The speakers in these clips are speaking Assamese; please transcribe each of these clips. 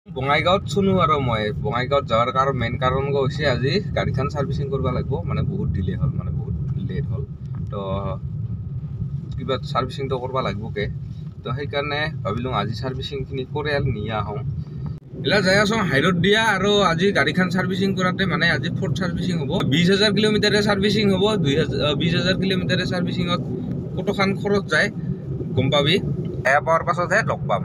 বঙাইগাঁৱত শুনো আৰু মই বঙাইগাঁৱত যাওয়াৰ কাৰণ মেইন কাৰণ হৈছে আজি গাড়ীখন সাৰ্ভিসিং কৰিব লাগিব মানে বহুত ডিলে হ'ল মানে বহুত লেট হ'ল তো কিবা সাৰ্ভিসিংটো কৰিব লাগিবকে তো সেইকাৰণে ভাবিলোঁ আজি সাৰ্ভিসিংখিনি কৰি নিয়া আহোঁ এলা যাই আছোঁ হাইৰোড দিয়া আৰু আজি গাড়ীখন সাৰ্ভিসিং কৰাতে মানে আজি ফোৰ্থ সাৰ্ভিসিং হ'ব 20,000 কিলোমিটাৰে সাৰ্ভিসিং হ'ব 20,000 কিলোমিটাৰে সাৰ্ভিসিংত কতখান খৰচ যায় গম পাবি এয়া পোৱাৰ পাছতহে লগ পাম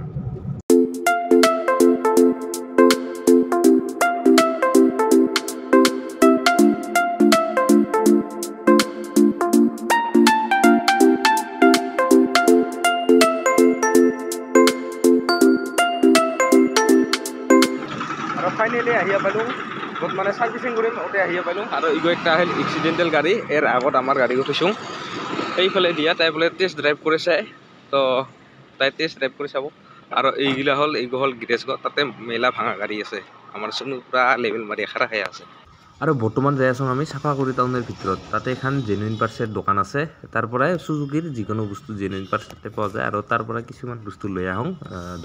ফাইনালি আহিয়া পালোঁ য'ত মানে সাৰ্ভিসিং কৰিম ওতে আহিয়া পালোঁ আৰু ইগো একটা আহিল এক্সিডেণ্টেল গাড়ী এৰ আগত আমাৰ গাড়ী উঠিছোঁ সেইফালে দিয়া তাই বোলে টেষ্ট ড্ৰাইভ কৰি চাই তো তাই টেষ্ট ড্ৰাইভ কৰি চাব আৰু এইগিলা হ'ল এইগো হ'ল গেৰেজগত তাতে মেলা ভাঙা গাড়ী আছে আমাৰ চোন পুৰা লেভেল মাৰি খাৰা খাই আছে আৰু বৰ্তমান যাই আছোঁ আমি চাফাগুৰি টাউনৰ ভিতৰত তাতে এখন জেনুইন পাৰ্টছৰ দোকান আছে তাৰ পৰাই সুজুকিৰ যিকোনো বস্তু জেনুইন পাৰ্টছ তাতে পোৱা যায় আৰু তাৰ পৰা কিছুমান বস্তু লৈ আহোঁ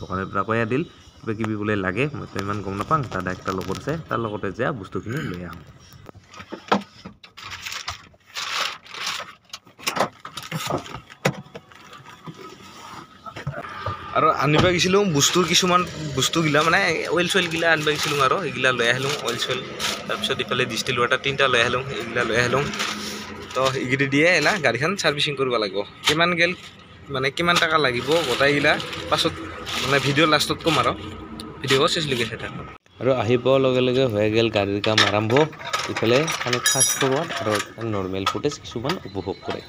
দোকানৰ পৰা কৈ দিল কিবা কিবি বোলে লাগে মইতো ইমান গম নাপাওঁ তাৰ একটা লগত আছে তাৰ লগতে যা বস্তুখিনি লৈ আহোঁ আৰু আনিব গৈছিলোঁ বস্তু কিছুমান বস্তুগিলা মানে অইল চইলগিলা আনিব গৈছিলোঁ আৰু এইগিলা লৈ আহিলোঁ অইল চইল তাৰপিছত ইফালে ডিষ্টিল ৱাটাৰ 3টা লৈ আহিলোঁ এইগিলা লৈ আহিলোঁ তো এইগিৰি দিয়ে এলা গাড়ীখন সাৰ্ভিসিং কৰিব লাগিব কিমান গেল মানে কিমান টাকা লাগিব গোটাইগিলা পাছত মানে ভিডিঅ' লাষ্টত কম আৰু ভিডিঅ' চেচলিকে চাই থাকক আৰু আহি পোৱাৰ লগে লগে হৈ গেল গাড়ীৰ কাম আৰম্ভ ইফালে মানে ফাষ্ট ফৰৱাৰ্ড আৰু নৰ্মেল ফুটেজ কিছুমান উপভোগ কৰে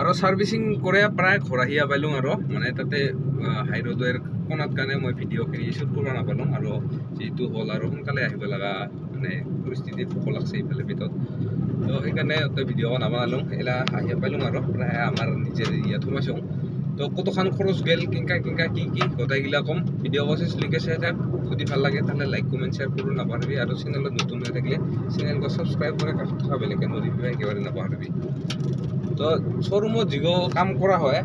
আৰু সাৰ্ভিসিং কৰে প্ৰায় ঘৰ আহিয়া পালোঁ আৰু মানে তাতে হাইৰোডৰ কোণাত কাৰণে মই ভিডিঅ'খিনি শ্বুট কৰিব নাপালোঁ আৰু যিটো হ'ল আৰু সোনকালে আহিব লগা মানে পৰিস্থিতি ভোক লাগছে এইফালে ভিতৰত তো সেইকাৰণে তই ভিডিঅ' নাবনালোঁ এলা আহিয়া পালোঁ আৰু প্ৰায় আমাৰ নিজে ইয়াত সোমাইছোঁ তো কতখান খৰচ গেল কিংকা কি গোটাইগিলা কম ভিডিঅ' চেচলিকে চাই থাক যদি ভাল লাগে তাহলে লাইক কমেন্ট শেয়ার করুন নাপাহৰিবি আৰু চেনেলত নতুন হৈ থাকিলে চেনেলটো সাবস্ক্ৰাইব কৰে কাষত থকা বেলেকে নটিফাই একেবাৰে নাপাহৰিবি তো শোৰুমত যিগো কাম কৰা হয়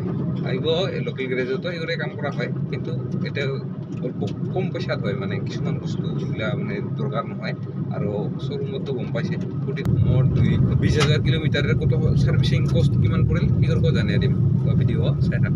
এইগো লোকেল গ্যাৰেজতো এইগোৰে কাম কৰা হয় কিন্তু এটা কম পইচাত হয় মানে কিছুমান বস্তু যিগিলা মানে দৰকাৰ নহয় আৰু শোৰুমতো গম পাইছে মোৰ 20,000 কিলোমিটাৰৰ কত সাৰ্ভিসিং কষ্ট কিমান পৰিল কি কৰিব জানে দিম ভিডিঅ' চাই থাক